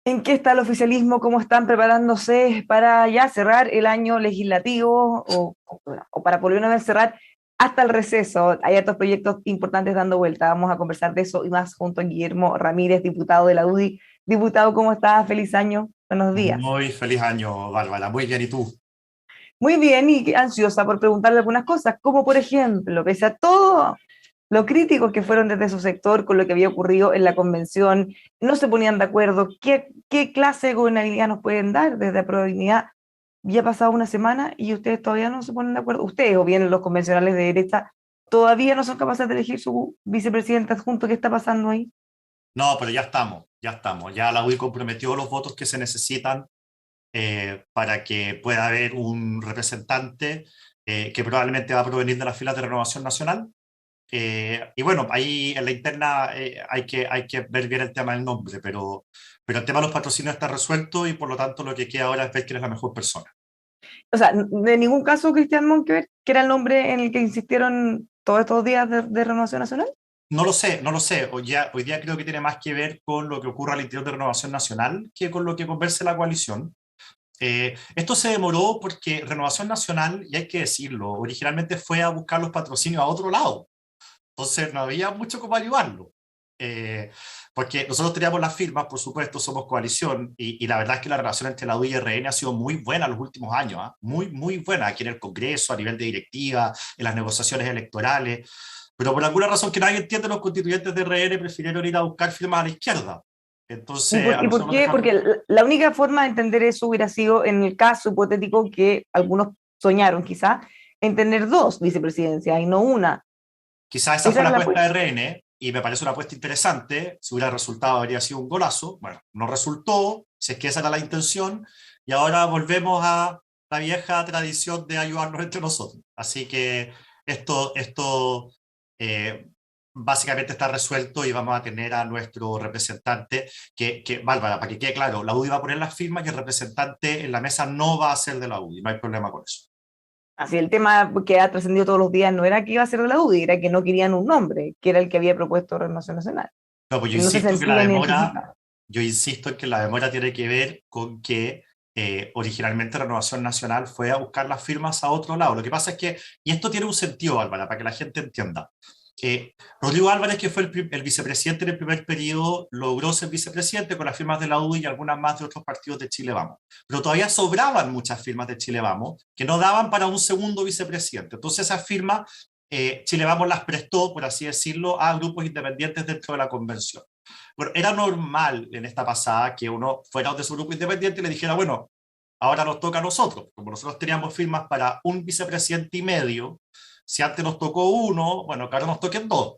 ¿En qué está el oficialismo? ¿Cómo están preparándose para ya cerrar el año legislativo o para por lo menos cerrar hasta el receso? Hay otros proyectos importantes dando vuelta. Vamos a conversar de eso y más junto a Guillermo Ramírez, diputado de la UDI. Diputado, ¿cómo estás? Feliz año. Buenos días. Muy feliz año, Bárbara. Muy bien, ¿y tú? Muy bien y ansiosa por preguntarle algunas cosas, como por ejemplo, pese a todo lo críticos que fueron desde su sector con lo que había ocurrido en la convención, no se ponían de acuerdo. ¿Qué clase de gobernabilidad nos pueden dar desde la probabilidad? Ya ha pasado una semana y ustedes todavía no se ponen de acuerdo. Ustedes, o bien los convencionales de derecha, todavía no son capaces de elegir su vicepresidente adjunto. ¿Qué está pasando ahí? No, pero ya estamos, ya estamos. Ya la UDI comprometió los votos que se necesitan para que pueda haber un representante que probablemente va a provenir de las filas de Renovación Nacional. Y bueno, ahí en la interna hay que ver bien el tema del nombre, pero el tema de los patrocinios está resuelto y por lo tanto lo que queda ahora es ver quién es la mejor persona. O sea, de ningún caso Cristian Monkever, que era el nombre en el que insistieron todos estos días de Renovación Nacional. No lo sé, no lo sé. Hoy día creo que tiene más que ver con lo que ocurre al interior de Renovación Nacional que con lo que converse la coalición. Esto se demoró porque Renovación Nacional, y hay que decirlo, originalmente fue a buscar los patrocinios a otro lado. Entonces no había mucho como ayudarlo. Eh, Porque nosotros teníamos las firmas, por supuesto, somos coalición, y la verdad es que la relación entre la UDI y RN ha sido muy buena en los últimos años, ¿ah? Muy, muy buena aquí en el Congreso, a nivel de directiva, en las negociaciones electorales. Pero por alguna razón que nadie entiende, los constituyentes de RN prefirieron ir a buscar firmas a la izquierda. Entonces, a Y por nosotros nos qué? dejaron. Porque la única forma de entender eso hubiera sido en el caso hipotético que algunos soñaron quizá, en tener dos vicepresidencias y no una. Quizás esa Esa fue la era la apuesta de apuesta. RN y me parece una apuesta interesante. Si hubiera resultado, habría sido un golazo. Bueno, no resultó, si es que esa era la intención, y ahora volvemos a la vieja tradición de ayudarnos entre nosotros. Así que esto eh, básicamente está resuelto y vamos a tener a nuestro representante, Bárbara, para que quede claro, la UDI va a poner las firmas y el representante en la mesa no va a ser de la UDI, no hay problema con eso. Así el tema que ha trascendido todos los días no era que iba a ser de la UDI, era que no querían un nombre, que era el que había propuesto Renovación Nacional, No, pues que no se sentían identificados. yo insisto en que la demora tiene que ver con que originalmente Renovación Nacional fue a buscar las firmas a otro lado. Lo que pasa es que, y esto tiene un sentido, Álvaro, para que la gente entienda. Rodrigo Álvarez, que fue el vicepresidente en el primer periodo, logró ser vicepresidente con las firmas de la UDI y algunas más de otros partidos de Chile Vamos. Pero todavía sobraban muchas firmas de Chile Vamos que no daban para un segundo vicepresidente. Entonces esas firmas Chile Vamos las prestó, por así decirlo, a grupos independientes dentro de la convención. Bueno, era normal en esta pasada que uno fuera de su grupo independiente y le dijera, bueno, ahora nos toca a nosotros. Como nosotros teníamos firmas para un vicepresidente y medio, si antes nos tocó uno, bueno, que ahora nos toquen dos.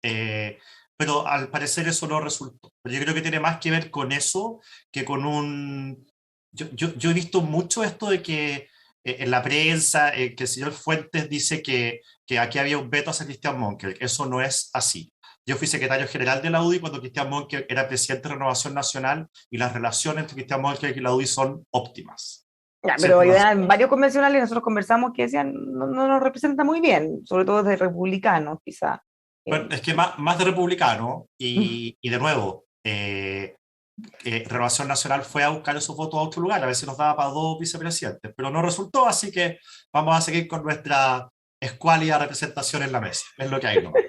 Eh, pero al parecer eso no resultó. Pero yo creo que tiene más que ver con eso que con un... Yo he visto mucho esto de que en la prensa, que el señor Fuentes dice que aquí había un veto hacia Cristian Monker. Eso no es así. Yo fui secretario general de la UDI cuando Cristian Monker era presidente de Renovación Nacional y las relaciones entre Cristian Monker y la UDI son óptimas. Ya, pero Siempre lo han sido. eran varios convencionales, nosotros conversamos que decían, no, no nos representa muy bien, sobre todo de republicanos, quizá. Bueno, Eh, es que más de republicano y de nuevo, Renovación Nacional fue a buscar esos votos a otro lugar, a ver si nos daba para dos vicepresidentes, pero no resultó, así que vamos a seguir con nuestra escuálida representación en la mesa. Es lo que hay nomás.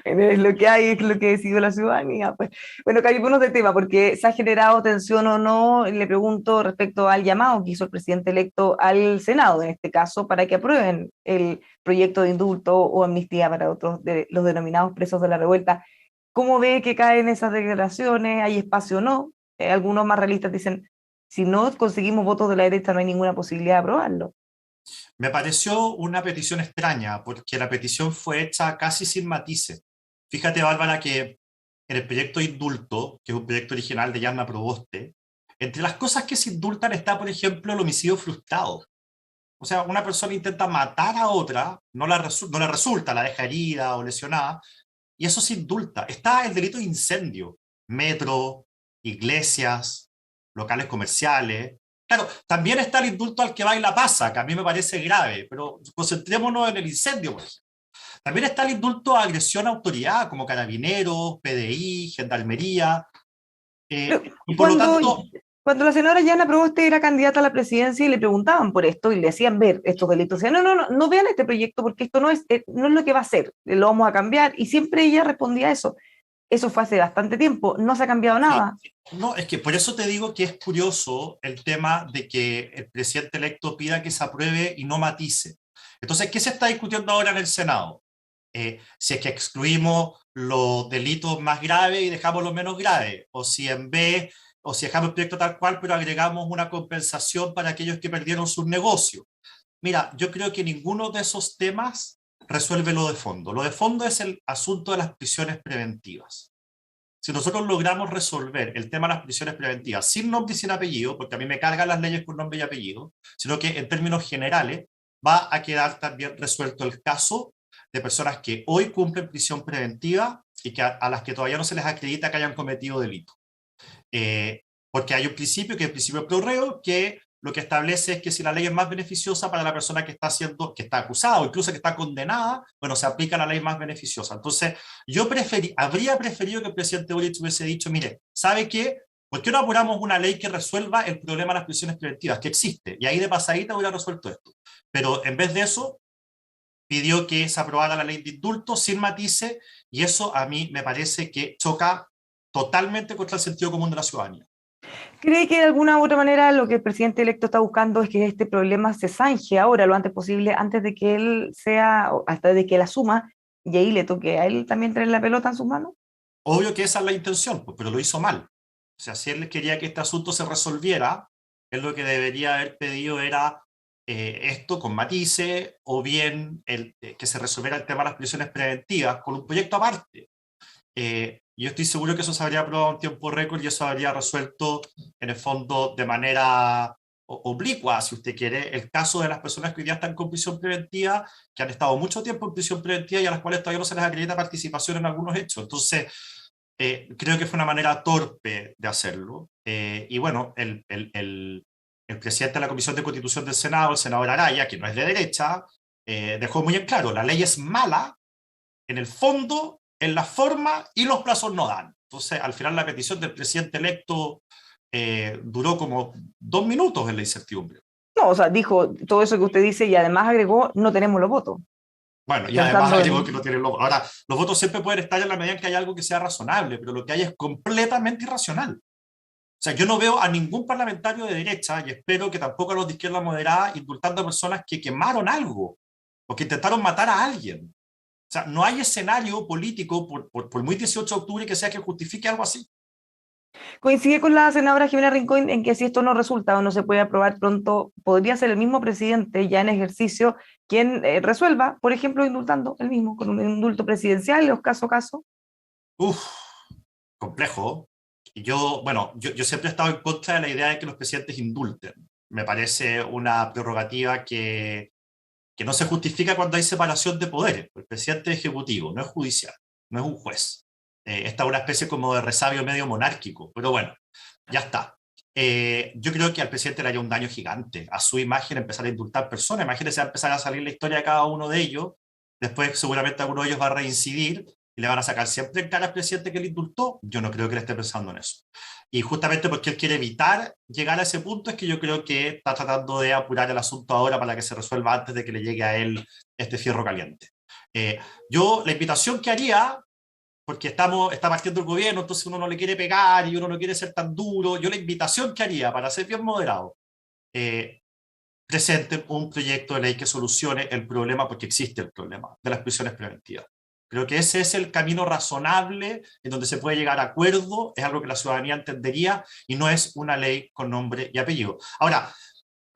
es lo que hay, es lo que decidió la ciudadanía. Pues. Bueno, cambiémonos de tema, porque se ha generado tensión o no, le pregunto respecto al llamado que hizo el presidente electo al Senado, en este caso, para que aprueben el proyecto de indulto o amnistía para otros de los denominados presos de la revuelta. ¿Cómo ve que caen esas declaraciones? ¿Hay espacio o no? Algunos más realistas dicen, si no conseguimos votos de la derecha no hay ninguna posibilidad de aprobarlo. Me pareció una petición extraña, porque la petición fue hecha casi sin matices. Fíjate, Bárbara, que en el proyecto de indulto, que es un proyecto original de Yarna Proboste, entre las cosas que se indultan está, por ejemplo, el homicidio frustrado. O sea, una persona intenta matar a otra, no le resulta, la deja herida o lesionada, y eso se indulta. Está el delito de incendio, metro, iglesias, locales comerciales. Claro, también está el indulto al que va y la pasa, que a mí me parece grave, pero concentrémonos en el incendio, por ejemplo. También está el indulto a agresión a autoridad, como carabineros, PDI, gendarmería, Pero y por lo cuando, tanto, cuando la senadora Yana Proboste era candidata a la presidencia y le preguntaban por esto y le hacían ver estos delitos, decían, no vean este proyecto porque esto no es lo que va a ser, lo vamos a cambiar. Y siempre ella respondía eso. Eso fue hace bastante tiempo, no se ha cambiado sí, nada. no, es que por eso te digo que es curioso el tema de que el presidente electo pida que se apruebe y no matice. Entonces, ¿qué se está discutiendo ahora en el Senado? Si es que excluimos los delitos más graves y dejamos los menos graves, o si en vez, o si dejamos el proyecto tal cual, pero agregamos una compensación para aquellos que perdieron sus negocios. Mira, yo creo que ninguno de esos temas resuelve lo de fondo. Lo de fondo es el asunto de las prisiones preventivas. Si nosotros logramos resolver el tema de las prisiones preventivas sin nombre y sin apellido, porque a mí me cargan las leyes con nombre y apellido, sino que en términos generales va a quedar también resuelto el caso de personas que hoy cumplen prisión preventiva y que a las que todavía no se les acredita que hayan cometido delito. Eh, Porque hay un principio, que es el principio pro reo, que lo que establece es que si la ley es más beneficiosa para la persona que está acusada o incluso que está condenada, bueno, se aplica la ley más beneficiosa. Entonces, habría preferido que el presidente Boric hubiese dicho, mire, ¿sabe qué? ¿Por qué no apuramos una ley que resuelva el problema de las prisiones preventivas, que existe? Y ahí de pasadita hubiera resuelto esto. Pero en vez de eso, pidió que se aprobara la ley de indulto sin matices, y eso a mí me parece que choca totalmente contra el sentido común de la ciudadanía. ¿Cree que de alguna u otra manera lo que el presidente electo está buscando es que este problema se zanje ahora, lo antes posible, antes de que él sea, o hasta de que él asuma, y ahí le toque a él también tener la pelota en sus manos? Obvio que esa es la intención, pues, pero lo hizo mal. O sea, si él quería que este asunto se resolviera, él lo que debería haber pedido era esto con matices, o bien que se resolviera el tema de las prisiones preventivas con un proyecto aparte. Yo estoy seguro que eso se habría aprobado en tiempo récord y eso habría resuelto, en el fondo, de manera oblicua, si usted quiere, el caso de las personas que hoy día están con prisión preventiva, que han estado mucho tiempo en prisión preventiva y a las cuales todavía no se les acredita participación en algunos hechos. Entonces, creo que fue una manera torpe de hacerlo. Y bueno, el presidente de la Comisión de Constitución del Senado, el senador Araya, que no es de derecha, dejó muy en claro, la ley es mala en el fondo, en la forma, y los plazos no dan. Entonces, al final la petición del presidente electo duró como 2 minutos en la incertidumbre. No, o sea, dijo todo eso que usted dice y además agregó, no tenemos los votos, Bueno, y además pensando agregó que en... no tienen los votos. Ahora, los votos siempre pueden estar en la medida en que hay algo que sea razonable, pero lo que hay es completamente irracional. O sea, yo no veo a ningún parlamentario de derecha, y espero que tampoco a los de izquierda moderada, indultando a personas que quemaron algo o que intentaron matar a alguien. O sea, no hay escenario político, por muy 18 de octubre que sea, que justifique algo así. Coincide con la senadora Jimena Rincón en que si esto no resulta o no se puede aprobar pronto, podría ser el mismo presidente ya en ejercicio quien resuelva, por ejemplo, indultando el mismo, con un indulto presidencial, los caso a caso. Uf, complejo. Y yo, bueno, yo siempre he estado en contra de la idea de que los presidentes indulten. Me parece una prerrogativa que no se justifica cuando hay separación de poderes. El presidente es ejecutivo, no es judicial, no es un juez. Esta es una especie como de resabio medio monárquico, pero bueno, ya está. Yo creo que al presidente le haría un daño gigante a su imagen empezar a indultar personas. Imagínense, va a empezar a salir la historia de cada uno de ellos. Después, seguramente, alguno de ellos va a reincidir y le van a sacar siempre en cara al presidente que le indultó. Yo no creo que le esté pensando en eso. Y justamente porque él quiere evitar llegar a ese punto, es que yo creo que está tratando de apurar el asunto ahora para que se resuelva antes de que le llegue a él este fierro caliente. Eh, yo la invitación que haría, porque está partiendo el gobierno, entonces uno no le quiere pegar y uno no quiere ser tan duro, yo la invitación que haría para ser bien moderado, eh, presenten un proyecto de ley que solucione el problema, porque existe el problema de las prisiones preventivas. Creo que ese es el camino razonable en donde se puede llegar a acuerdo, es algo que la ciudadanía entendería y no es una ley con nombre y apellido. Ahora,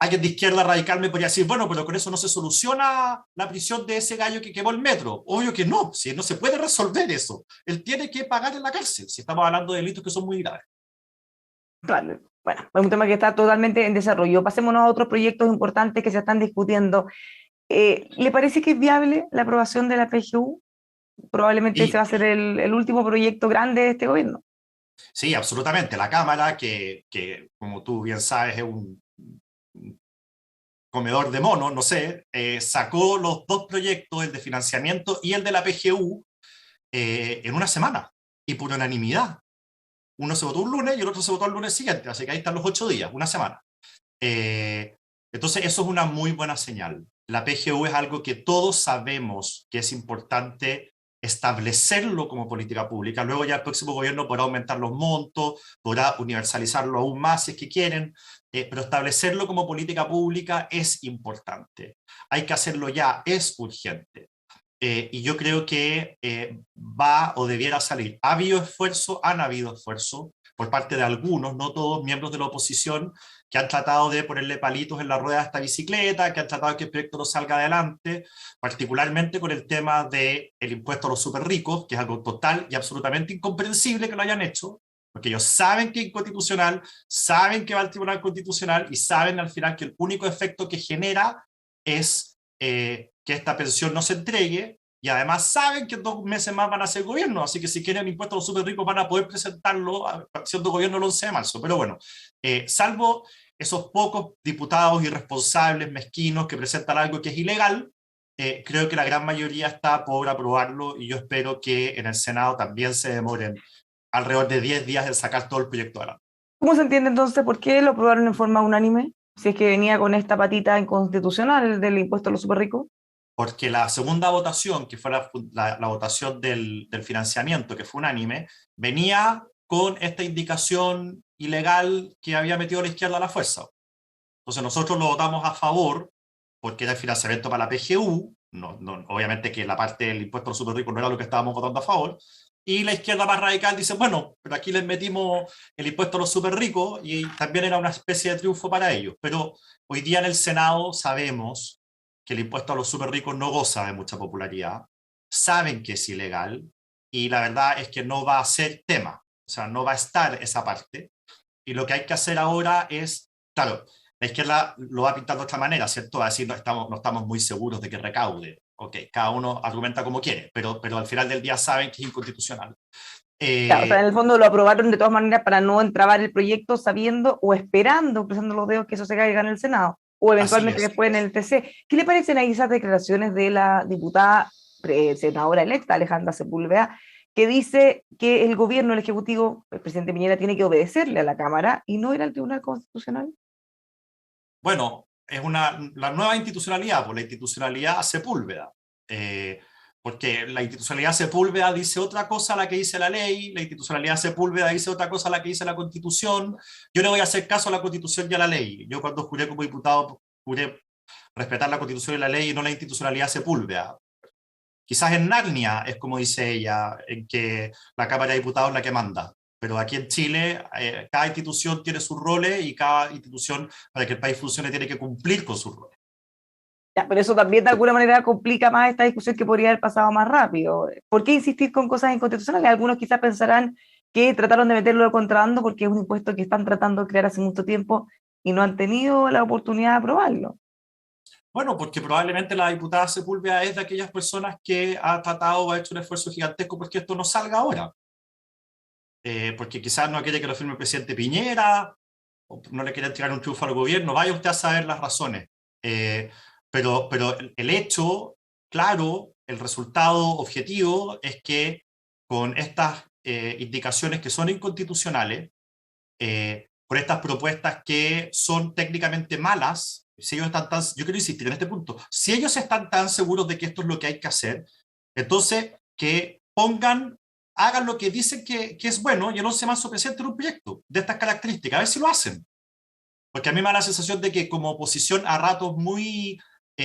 alguien de izquierda radical me podría decir, bueno, pero con eso no se soluciona la prisión de ese gallo que quemó el metro. Obvio que no, si no se puede resolver eso. Él tiene que pagar en la cárcel, si estamos hablando de delitos que son muy graves. Claro, bueno, es un tema que está totalmente en desarrollo. Pasémonos a otros proyectos importantes que se están discutiendo. ¿Le parece que es viable la aprobación de la PGU? Probablemente ese va Y a ser el último proyecto grande de este gobierno. sí, absolutamente. La Cámara, que como tú bien sabes, es un comedor de mono, no sé, sacó los dos proyectos, el de financiamiento y el de la PGU, en una semana, y por unanimidad. Uno se votó un lunes y el otro se votó el lunes siguiente, así que ahí están los 8 días, una semana. Eh, entonces, eso es una muy buena señal. La PGU es algo que todos sabemos que es importante establecerlo como política pública. Luego ya el próximo gobierno podrá aumentar los montos, podrá universalizarlo aún más si es que quieren, pero establecerlo como política pública es importante. Hay que hacerlo ya, es urgente. Y yo creo que va o debiera salir. Ha habido esfuerzo, han habido esfuerzo por parte de algunos, no todos, miembros de la oposición, que han tratado de ponerle palitos en la rueda a esta bicicleta, que han tratado de que el proyecto no salga adelante, particularmente con el tema del impuesto a los súper ricos, que es algo total y absolutamente incomprensible que lo hayan hecho, porque ellos saben que es inconstitucional, saben que va al Tribunal Constitucional y saben al final que el único efecto que genera es que esta pensión no se entregue, y además saben que en 2 meses más van a ser gobierno, así que si quieren impuestos a los súper ricos van a poder presentarlo siendo gobierno el 11 de marzo. Pero bueno, salvo esos pocos diputados irresponsables, mezquinos, que presentan algo que es ilegal, creo que la gran mayoría está por aprobarlo, y yo espero que en el Senado también se demoren alrededor de 10 días en sacar todo el proyecto adelante. ¿Cómo se entiende entonces por qué lo aprobaron en forma unánime? Si es que venía con esta patita inconstitucional del impuesto a los súper ricos. Porque la segunda votación, que fue la votación del financiamiento, que fue unánime, venía con esta indicación ilegal que había metido la izquierda a la fuerza. Entonces nosotros lo votamos a favor, porque era el financiamiento para la PGU, obviamente que la parte del impuesto a los súper ricos no era lo que estábamos votando a favor, y la izquierda más radical dice, bueno, pero aquí les metimos el impuesto a los súper ricos, y también era una especie de triunfo para ellos. Pero hoy día en el Senado sabemos que el impuesto a los súper ricos no goza de mucha popularidad, saben que es ilegal, y la verdad es que no va a ser tema, o sea, no va a estar esa parte, y lo que hay que hacer ahora es, claro, la izquierda lo va a pintar de otra manera, ¿cierto? Va a decir, no estamos muy seguros de que recaude. Ok, cada uno argumenta como quiere, pero al final del día saben que es inconstitucional. Ya, o sea, en el fondo lo aprobaron de todas maneras para no entrabar el proyecto sabiendo o esperando, cruzando los dedos, que eso se caiga en el Senado o Así eventualmente es. después en el TC. ¿Qué le parecen ahí esas declaraciones de la diputada senadora electa Alejandra Sepúlveda, que dice que el gobierno, el Ejecutivo, el presidente Piñera tiene que obedecerle a la Cámara y no ir al Tribunal Constitucional? Bueno, es la nueva institucionalidad, pues la institucionalidad Sepúlveda. Porque la institucionalidad Sepúlveda dice otra cosa a la que dice la ley, la institucionalidad Sepúlveda dice otra cosa a la que dice la Constitución. Yo le voy a hacer caso a la Constitución y a la ley. Yo cuando juré como diputado, juré respetar la Constitución y la ley y no la institucionalidad Sepúlveda. Quizás en Narnia es como dice ella, en que la Cámara de Diputados es la que manda. Pero aquí en Chile, cada institución tiene sus roles, y cada institución, para que el país funcione, tiene que cumplir con sus roles. Ya, pero eso también de alguna manera complica más esta discusión que podría haber pasado más rápido. ¿Por qué insistir con cosas inconstitucionales? Algunos quizás pensarán que trataron de meterlo de contrabando porque es un impuesto que están tratando de crear hace mucho tiempo y no han tenido la oportunidad de aprobarlo. Bueno, porque probablemente la diputada Sepúlveda es de aquellas personas que ha tratado o ha hecho un esfuerzo gigantesco porque esto no salga ahora. Porque quizás no quiere que lo firme el presidente Piñera, o no le quiere entregar un triunfo al gobierno, vaya usted a saber las razones. Pero el hecho, claro, el resultado objetivo es que con estas indicaciones que son inconstitucionales, por estas propuestas que son técnicamente malas, si ellos están tan, yo quiero insistir en este punto, si ellos están tan seguros de que esto es lo que hay que hacer, entonces que hagan lo que dicen que es bueno, y el 11 de marzo presenten un proyecto de estas características, a ver si lo hacen. Porque a mí me da la sensación de que como oposición a ratos muy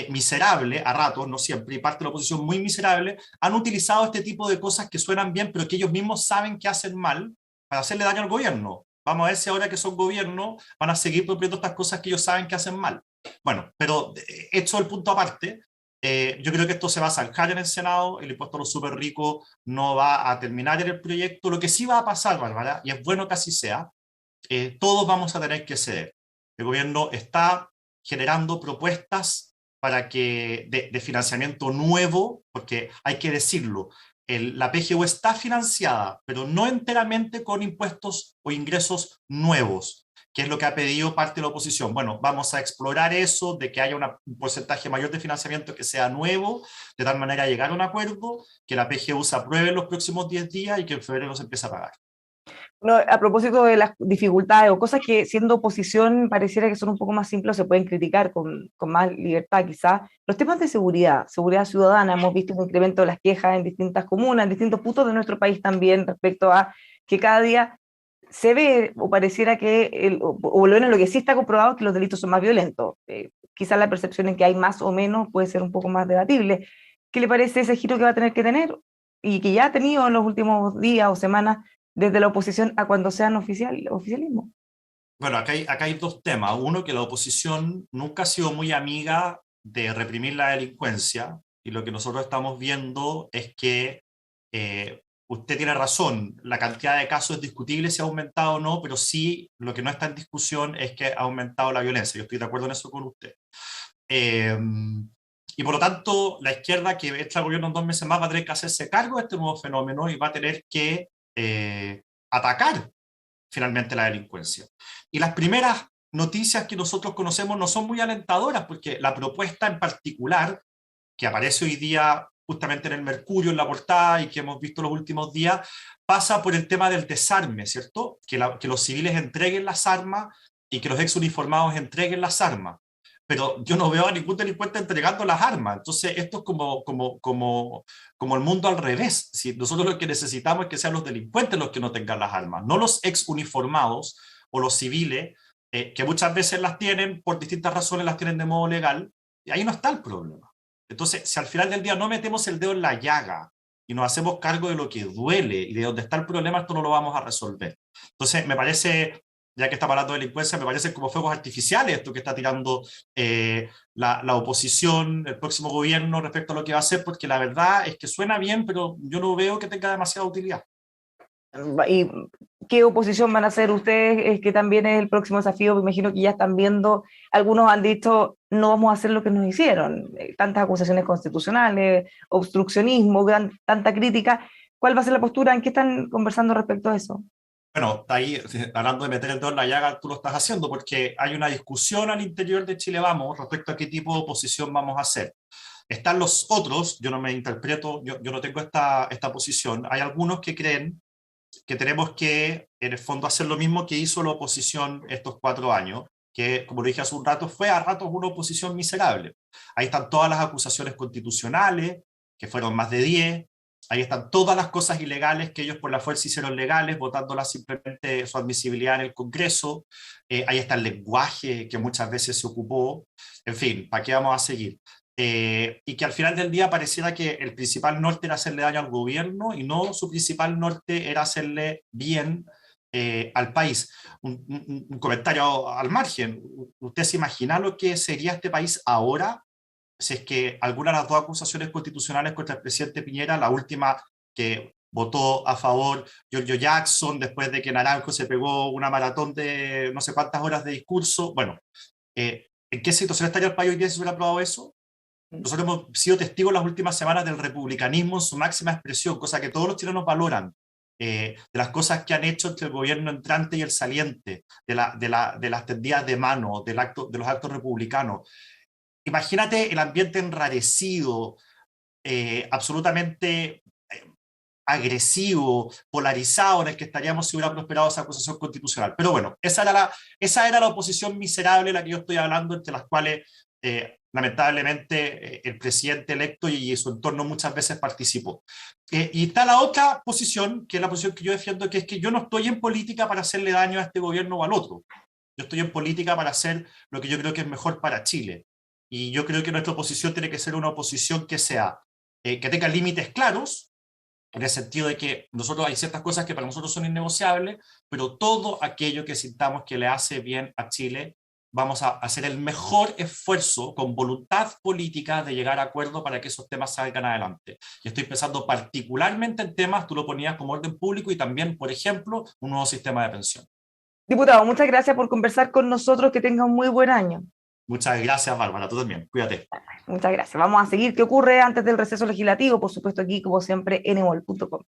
miserable, a ratos, no siempre, y parte de la oposición muy miserable, han utilizado este tipo de cosas que suenan bien, pero que ellos mismos saben que hacen mal, para hacerle daño al gobierno. Vamos a ver si ahora que son gobierno van a seguir proponiendo estas cosas que ellos saben que hacen mal. Bueno, pero hecho el punto aparte, yo creo que esto se va a zanjar en el Senado, el impuesto a los súper ricos no va a terminar en el proyecto. Lo que sí va a pasar, Bárbara, y es bueno que así sea, todos vamos a tener que ceder. El gobierno está generando propuestas para de financiamiento nuevo, porque hay que decirlo, la PGU está financiada, pero no enteramente con impuestos o ingresos nuevos. ¿Qué es lo que ha pedido parte de la oposición? Bueno, vamos a explorar eso, de que haya un porcentaje mayor de financiamiento que sea nuevo, de tal manera llegar a un acuerdo, que la PGU se apruebe en los próximos 10 días y que en febrero se empiece a pagar. No, a propósito de las dificultades o cosas que siendo oposición pareciera que son un poco más simples, se pueden criticar con más libertad quizás, los temas de seguridad, seguridad ciudadana, hemos visto un incremento de las quejas en distintas comunas, en distintos puntos de nuestro país también respecto a que cada día se ve o pareciera que, o por lo menos lo que sí está comprobado es que los delitos son más violentos. Quizás la percepción en que hay más o menos puede ser un poco más debatible. ¿Qué le parece ese giro que va a tener que tener y que ya ha tenido en los últimos días o semanas desde la oposición a cuando sean oficialismo? Bueno, acá hay dos temas. Uno, que la oposición nunca ha sido muy amiga de reprimir la delincuencia, y lo que nosotros estamos viendo es que usted tiene razón, la cantidad de casos es discutible si ha aumentado o no, pero sí lo que no está en discusión es que ha aumentado la violencia. Yo estoy de acuerdo en eso con usted. Eh, y por lo tanto, la izquierda que entra al gobierno en 2 meses más va a tener que hacerse cargo de este nuevo fenómeno y va a tener que atacar finalmente la delincuencia. Y las primeras noticias que nosotros conocemos no son muy alentadoras, porque la propuesta en particular, que aparece hoy día justamente en el Mercurio, en la portada, y que hemos visto los últimos días, pasa por el tema del desarme, ¿cierto? Que los civiles entreguen las armas y que los exuniformados entreguen las armas. Pero yo no veo a ningún delincuente entregando las armas. Entonces, esto es como el mundo al revés. Si nosotros lo que necesitamos es que sean los delincuentes los que no tengan las armas, no los exuniformados o los civiles, que muchas veces las tienen por distintas razones, las tienen de modo legal, y ahí no está el problema. Entonces, si al final del día no metemos el dedo en la llaga y nos hacemos cargo de lo que duele y de dónde está el problema, esto no lo vamos a resolver. Entonces, me parece, ya que está hablando de delincuencia, me parece como fuegos artificiales esto que está tirando la oposición, el próximo gobierno respecto a lo que va a hacer, porque la verdad es que suena bien, pero yo no veo que tenga demasiada utilidad. ¿Y qué oposición van a hacer ustedes? Es que también es el próximo desafío, me imagino que ya están viendo, algunos han dicho, no vamos a hacer lo que nos hicieron, tantas acusaciones constitucionales, obstruccionismo, tanta crítica. ¿Cuál va a ser la postura? ¿En qué están conversando respecto a eso? Bueno, ahí, hablando de meter el dedo en la llaga, tú lo estás haciendo, porque hay una discusión al interior de Chile Vamos respecto a qué tipo de oposición vamos a hacer. Están los otros, yo no me interpreto, yo no tengo esta posición. Hay algunos que creen que tenemos que, en el fondo, hacer lo mismo que hizo la oposición estos 4 años, que, como lo dije hace un rato, fue a ratos una oposición miserable. Ahí están todas las acusaciones constitucionales, que fueron más de 10. Ahí están todas las cosas ilegales que ellos por la fuerza hicieron legales, votándolas simplemente su admisibilidad en el Congreso. Ahí está el lenguaje que muchas veces se ocupó. En fin, ¿para qué vamos a seguir? Y que al final del día pareciera que el principal norte era hacerle daño al gobierno y no su principal norte era hacerle bien al país. Un comentario al margen. ¿Usted se imagina lo que sería este país ahora si es que alguna de las dos acusaciones constitucionales contra el presidente Piñera, la última que votó a favor Giorgio Jackson después de que Naranjo se pegó una maratón de no sé cuántas horas de discurso? Bueno, ¿en qué situación estaría el país hoy día si se hubiera aprobado eso? Nosotros hemos sido testigos las últimas semanas del republicanismo en su máxima expresión, cosa que todos los chilenos valoran, de las cosas que han hecho entre el gobierno entrante y el saliente, de las tendidas de mano, de los actos republicanos. Imagínate el ambiente enrarecido, absolutamente agresivo, polarizado en el que estaríamos si hubiera prosperado esa acusación constitucional. Pero bueno, esa era la oposición miserable de la que yo estoy hablando, entre las cuales lamentablemente el presidente electo y su entorno muchas veces participó. Y está la otra posición, que es la posición que yo defiendo, que es que yo no estoy en política para hacerle daño a este gobierno o al otro. Yo estoy en política para hacer lo que yo creo que es mejor para Chile. Y yo creo que nuestra oposición tiene que ser una oposición que sea, que tenga límites claros, en el sentido de que nosotros hay ciertas cosas que para nosotros son innegociables, pero todo aquello que sintamos que le hace bien a Chile, vamos a hacer el mejor esfuerzo con voluntad política de llegar a acuerdo para que esos temas salgan adelante. Y estoy pensando particularmente en temas, tú lo ponías como orden público, y también, por ejemplo, un nuevo sistema de pensión. Diputado, muchas gracias por conversar con nosotros, que tenga un muy buen año. Muchas gracias, Bárbara, tú también, cuídate. Muchas gracias. Vamos a seguir qué ocurre antes del receso legislativo, por supuesto aquí, como siempre, en emol.com.